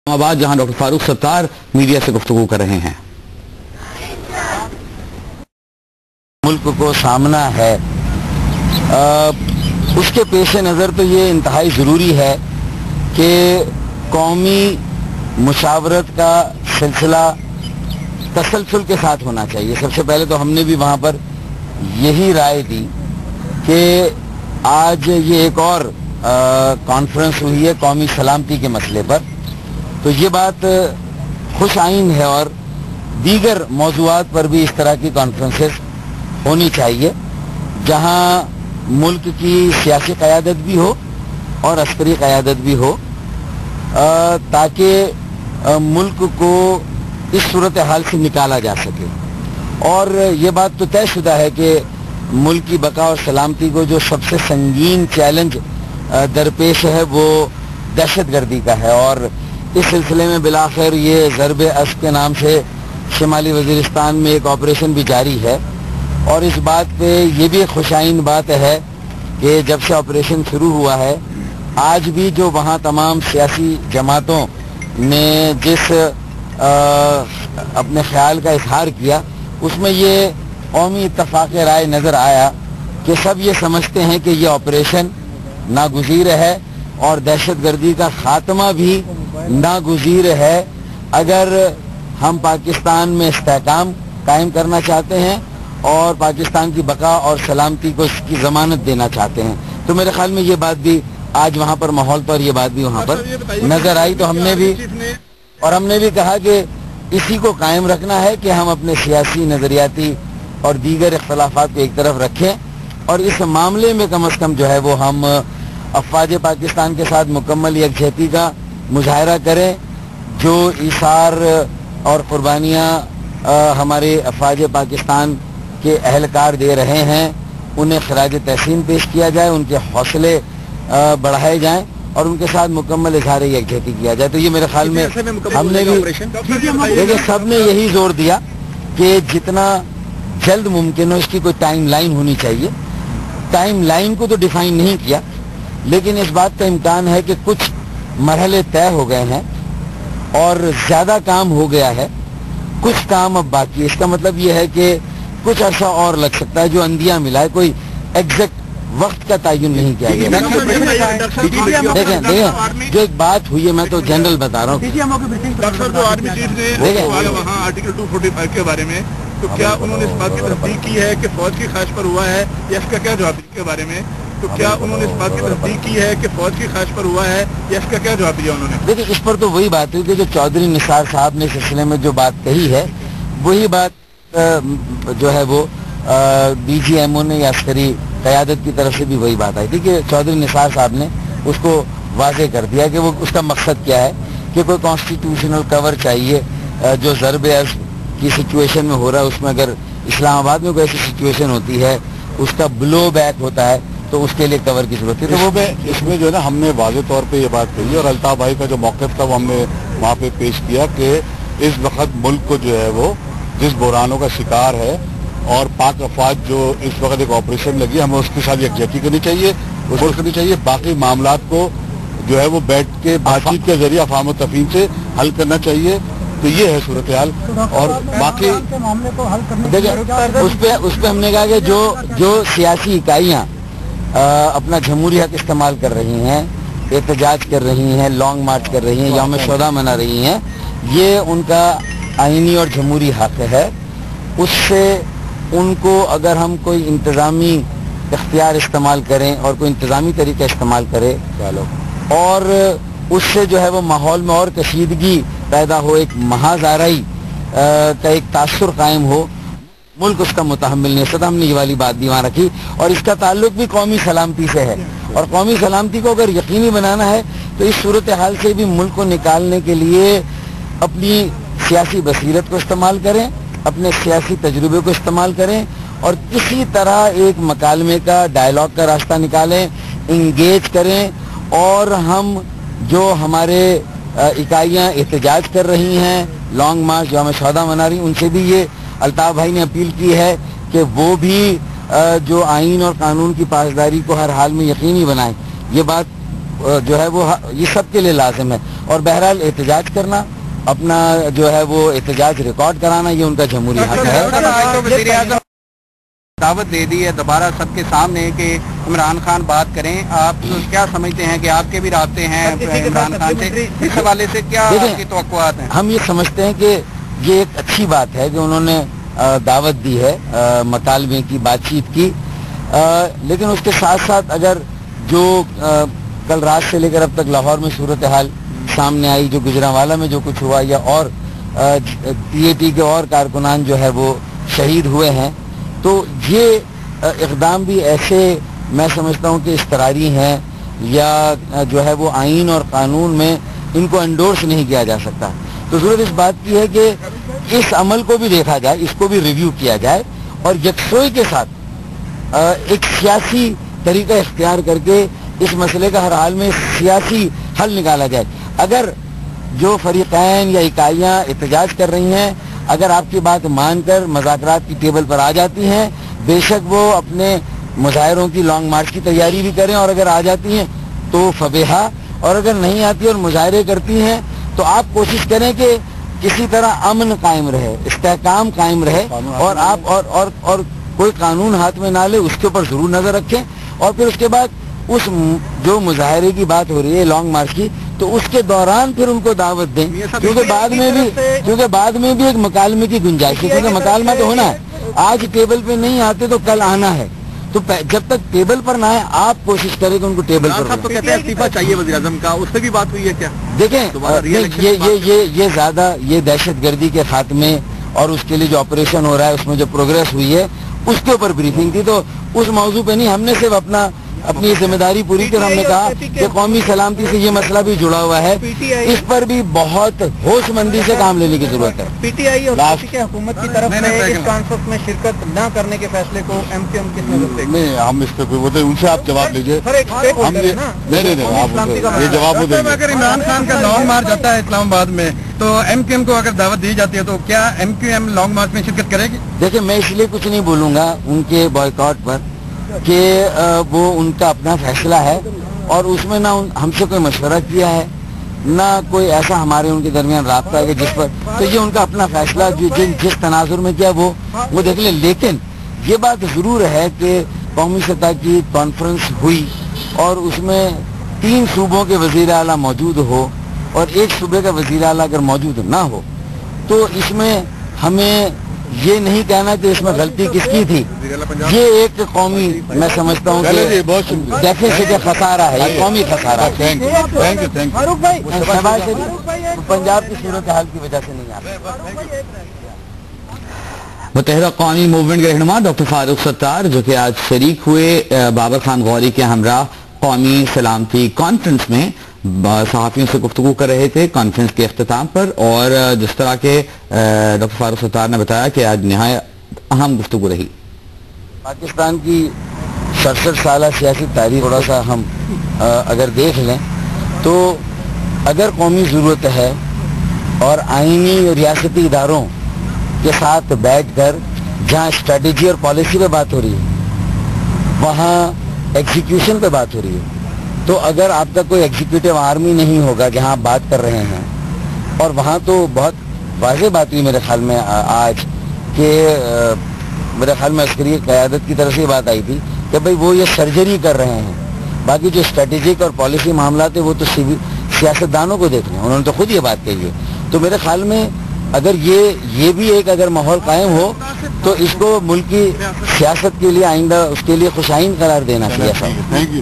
आबाद जहां doctor Farooq Sattar media से गुफ्तगू कर रहे हैं। मुल्क को सामना है उसके पेश नज़र तो ये इंतहाई ज़रूरी है कि कौमी मुशावरत का सिलसिला तसलसल के साथ होना चाहिए। सबसे पहले तो हमने भी वहाँ पर यही राय दी कि आज ये एक और कॉन्फ्रेंस हुई है कौमी सलामती के मसले पर, तो ये बात खुश आइन है और दीगर मौज़ूआत पर भी इस तरह की कॉन्फ्रेंसेस होनी चाहिए जहां मुल्क की सियासी क़यादत भी हो और अस्करी क़यादत भी हो, ताकि मुल्क को इस सूरत हाल से निकाला जा सके। और ये बात तो तयशुदा है कि मुल्क की बका और सलामती को जो सबसे संगीन चैलेंज दरपेश है वो दहशत गर्दी का है, और इस सिलसिले में बिलाखिर ये ज़रबे अस्ब के नाम से शिमाली वज़ीरिस्तान में एक ऑपरेशन भी जारी है। और इस बात पे ये भी खुशाइन बात है कि जब से ऑपरेशन शुरू हुआ है आज भी जो वहाँ तमाम सियासी जमातों ने जिस अपने ख्याल का इजहार किया उसमें ये कौमी इत्तफाक़ राय नज़र आया कि सब ये समझते हैं कि ये ऑपरेशन नागुज़ीर है और दहशत गर्दी का खात्मा भी नागुज़ीर है अगर हम पाकिस्तान में इस्तेहकाम कायम करना चाहते हैं और पाकिस्तान की बका और सलामती को इसकी ज़मानत देना चाहते हैं। तो मेरे ख्याल में ये बात भी आज वहाँ पर माहौल पर ये बात भी वहाँ पर नजर आई। तो हमने भी कहा कि इसी को कायम रखना है कि हम अपने सियासी नज़रियाती और दीगर इख्तलाफात को एक तरफ रखें और इस मामले में कम अज़ कम जो है वो हम अफवाज पाकिस्तान के साथ मुकम्मल यकजहती का मुजाहरा करें। जो इसार और कुर्बानियाँ हमारे अफवाज पाकिस्तान के अहलकार दे रहे हैं उन्हें खराज तहसीन पेश किया जाए, उनके हौसले बढ़ाए जाएं और उनके साथ मुकम्मल इजहार यकजहती किया जाए। तो ये मेरे ख्याल में हमने भी देखिए सब ने यही जोर दिया कि जितना जल्द मुमकिन हो इसकी कोई टाइम लाइन होनी चाहिए। टाइम लाइन को तो डिफाइन नहीं किया लेकिन इस बात का इम्कान है कि कुछ मरहले तय हो गए हैं और ज्यादा काम हो गया है, कुछ काम अब बाकी है। इसका मतलब ये है कि कुछ अर्सा और लग सकता है, जो अंदिया मिला है, कोई एग्जैक्ट वक्त का तयन नहीं किया गया। देखें जो एक बात हुई है मैं तो जनरल बता रहा हूँ। डॉक्टर जो आर्मी चीफ ने वहाँ आर्टिकल 245 के बारे में, तो क्या उन्होंने इस बात की तस्दीक की है कि फौज की ख्वाहिश पर हुआ है या इसका क्या जवाब के बारे में? तो क्या उन्होंने इस बात की तस्दीक की है कि फौज की ख्वाहिश पर हुआ है या इसका क्या जवाब दिया उन्होंने? देखिए इस पर तो वही बात हुई कि जो चौधरी निसार साहब ने इस सिलसिले में जो बात कही है वही बात जो है वो BGMO ने या अस्करी क़यादत की तरफ से भी वही बात आई थी कि चौधरी निसार साहब ने उसको वाज़ेह कर दिया कि वो उसका मकसद क्या है कि कोई कॉन्स्टिट्यूशनल कवर चाहिए। जो ज़रबे अस्ब की सिचुएशन में हो रहा है उसमें अगर इस्लामाबाद में कोई ऐसी सिचुएशन होती है उसका ब्लो बैक होता है तो उसके लिए कवर की जरूरत है। तो वो इसमें जो है ना हमने वाज़ेह तौर पे ये बात कही और अल्ताफ भाई का जो मौक़िफ़ था वो हमने वहाँ पे पेश किया कि इस वक्त मुल्क को जो है वो जिस बुरानों का शिकार है और पाक अफवाज जो इस वक्त एक ऑपरेशन लगी हमें उसके साथ यकजहती करनी चाहिए, बाकी मामलात को जो है वो बैठ के बातचीत के जरिए अफ़ाम और तफ़हीम से हल करना चाहिए। तो ये है सूरत हाल। और बाकी देखिए उस पे हमने कहा कि जो सियासी इकाइयाँ अपना जमहूरी हक इस्तेमाल कर रही हैं, एहतजाज कर रही हैं, लॉन्ग मार्च कर रही हैं, यौम शोदा मना रही हैं, ये उनका आईनी और जमहूरी हक है। उससे उनको अगर हम कोई इंतज़ामी इख्तियार इस्तेमाल करें और कोई इंतज़ामी तरीका इस्तेमाल करें और उससे जो है वो माहौल में और कशीदगी पैदा हो, एक महाज़ाराई का एक तासुर कायम हो, मुल्क उसका मुतहम्मिल नहीं हो सकता। हमने ये वाली बात भी वहाँ रखी और इसका ताल्लुक भी कौमी सलामती से है और कौमी सलामती को अगर यकीनी बनाना है तो इस सूरत हाल से भी मुल्क को निकालने के लिए अपनी सियासी बसीरत को इस्तेमाल करें, अपने सियासी तजुर्बे को इस्तेमाल करें और किसी तरह एक मकालमे का, डायलॉग का रास्ता निकालें, इंगेज करें। और हम जो हमारे इकाइयाँ एहतजाज कर रही हैं, लॉन्ग मार्च यौम शोदा मना रही, उनसे भी ये अल्ताफ भाई ने अपील की है कि वो भी जो आइन और कानून की पासदारी को हर हाल में यकीनी बनाएं। ये बात جو ہے وہ یہ سب کے لیے لازم ہے. اور بہرحال احتجاج کرنا, اپنا جو ہے وہ احتجاج ریکارڈ کرانا, یہ ان کا جمہوری حق ہے. دعوت دے دی ہے دوبارہ سب کے سامنے کہ عمران خان بات کریں. آپ کیا سمجھتے ہیں کہ آپ کے بھی رابطے ہیں عمران خان سے, اس حوالے سے کیا آپ کی توقعات ہیں؟ ہم یہ سمجھتے ہیں کہ یہ ایک اچھی بات ہے کہ انہوں نے دعوت دی ہے مکالمے کی, بات چیت کی, لیکن اس کے ساتھ ساتھ اگر جو کل رات سے لے کر اب تک لاہور میں صورتحال سامنے آئی, جو گجرانوالہ میں جو کچھ ہوا, یا اور ٹی اے ٹی کے اور کارکنان جو ہے وہ شہید ہوئے ہیں, تو یہ اقدام بھی ایسے میں سمجھتا ہوں کہ اضطراری ہیں, یا جو ہے وہ آئین اور قانون میں ان کو انڈورس نہیں کیا جا سکتا. تو ضرورت اس بات کی ہے کہ اس عمل کو بھی دیکھا جائے, اس کو بھی ریویو کیا جائے, اور یکسوئی کے ساتھ ایک سیاسی طریقہ اختیار کر کے اس مسئلے کا ہر حال میں سیاسی حل نکالا جائے. اگر جو فریقین یا اکائیاں احتجاج کر رہی ہیں اگر آپ کی بات مان کر مذاکرات کی ٹیبل پر آ جاتی ہیں, بے شک وہ اپنے مظاہروں کی لانگ مارچ کی تیاری بھی کریں, اور اگر آ جاتی ہیں تو فبیہا, اور اگر نہیں آتی اور مظاہرے کرتی ہیں تو آپ کوشش کریں کہ کسی طرح امن قائم رہے, استحکام قائم رہے, اور آپ اور کوئی قانون ہاتھ میں نہ لے, اس کے اوپر ضرور نظر رکھیں. اور پھر اس کے بعد اس جو مظاہرے کی بات ہو رہی ہے لانگ مارچ کی, تو اس کے دوران پھر ان کو دعوت دیں, کیونکہ بعد میں بھی ایک مکالمے کی گنجائش ہے, کیونکہ مکالمہ تو ہونا ہے. آج ٹیبل پہ نہیں آتے تو کل آنا ہے, تو جب تک ٹیبل پر نہ آئے آپ کوشش کریں کہ ان کو ٹیبل پر. تو کہتے ہیں استعفیٰ چاہیے وزیر اعظم کا, اس سے بھی بات ہوئی ہے کیا؟ دیکھیں یہ زیادہ یہ دہشت گردی کے خاتمے اور اس کے لیے جو آپریشن ہو رہا ہے اس میں جو پروگریس ہوئی ہے اس کے اوپر بریفنگ تھی, تو اس موضوع پہ نہیں, ہم نے صرف اپنی ذمہ داری پوری کی. ہم نے کہا کہ قومی سلامتی سے یہ مسئلہ بھی جڑا ہوا ہے, اس پر بھی بہت ہوش مندی سے کام لینے کی ضرورت ہے. پی ٹی آئی اور حکومت کی طرف سے اس کانفرنس میں شرکت نہ کرنے کے فیصلے کو ایم کیو ایم کس نظر سے؟ نہیں, ہم اس پہ کوئی ان سے آپ جواب لیجیے. یہ جواب وہ دیں گے. اگر عمران خان کا لانگ مارچ آتا ہے اسلام آباد میں تو ایم کیو ایم کو اگر دعوت دی جاتی ہے تو کیا M Q M long march میں شرکت کرے گی؟ دیکھیں, میں اس لیے کچھ نہیں بولوں گا ان کے بائیکاٹ پر کہ وہ ان کا اپنا فیصلہ ہے, اور اس میں نہ ہم سے کوئی مشورہ کیا ہے, نہ کوئی ایسا ہمارے ان کے درمیان رابطہ ہے کہ جس پر, تو یہ ان کا اپنا فیصلہ جس تناظر میں کیا وہ دیکھ لیں. لیکن یہ بات ضرور ہے کہ قومی سطح کی کانفرنس ہوئی اور اس میں 3 صوبوں کے وزیر اعلیٰ موجود ہو اور ایک صوبے کا وزیر اعلیٰ اگر موجود نہ ہو, تو اس میں ہمیں یہ نہیں کہنا کہ اس میں غلطی کس کی تھی. یہ ایک قومی میں سمجھتا ہوں کہ ڈیفیسٹ خسارہ ہے, یہ قومی خسارہ ہے. پنجاب کی صورتحال کی وجہ سے نہیں آ رہا. متحدہ قومی موومنٹ کے رہنما ڈاکٹر فاروق ستار جو کہ آج شریک ہوئے بابر خان غوری کے ہمراہ قومی سلامتی کانفرنس میں صحافیوں سے گفتگو کر رہے تھے کانفرنس کے اختتام پر, اور جس طرح کے ڈاکٹر فاروق ستار نے بتایا کہ آج نہایت اہم گفتگو رہی. پاکستان کی 67 سالہ سیاسی تاریخ تھوڑا سا ہم اگر دیکھ لیں تو اگر قومی ضرورت ہے اور آئینی اور ریاستی اداروں کے ساتھ بیٹھ کر جہاں اسٹریٹجی اور پالیسی پہ بات ہو رہی ہے وہاں ایگزیکیوشن پہ بات ہو رہی ہے, تو اگر آپ کا کوئی ایگزیکیوٹیو آرمی نہیں ہوگا جہاں آپ بات کر رہے ہیں, اور وہاں تو بہت واضح بات ہوئی میرے خیال میں آج کہ میرے خیال میں عسکری قیادت کی طرف سے یہ بات آئی تھی کہ بھئی وہ یہ سرجری کر رہے ہیں, باقی جو اسٹریٹجک اور پالیسی معاملات ہیں وہ تو سیاستدانوں کو دیکھ رہے ہیں, انہوں نے تو خود یہ بات کہی ہے. تو میرے خیال میں اگر یہ بھی ایک اگر ماحول قائم ہو تو اس کو ملک کی سیاست کے لیے آئندہ اس کے لیے خوش آئند قرار دینا چاہیے.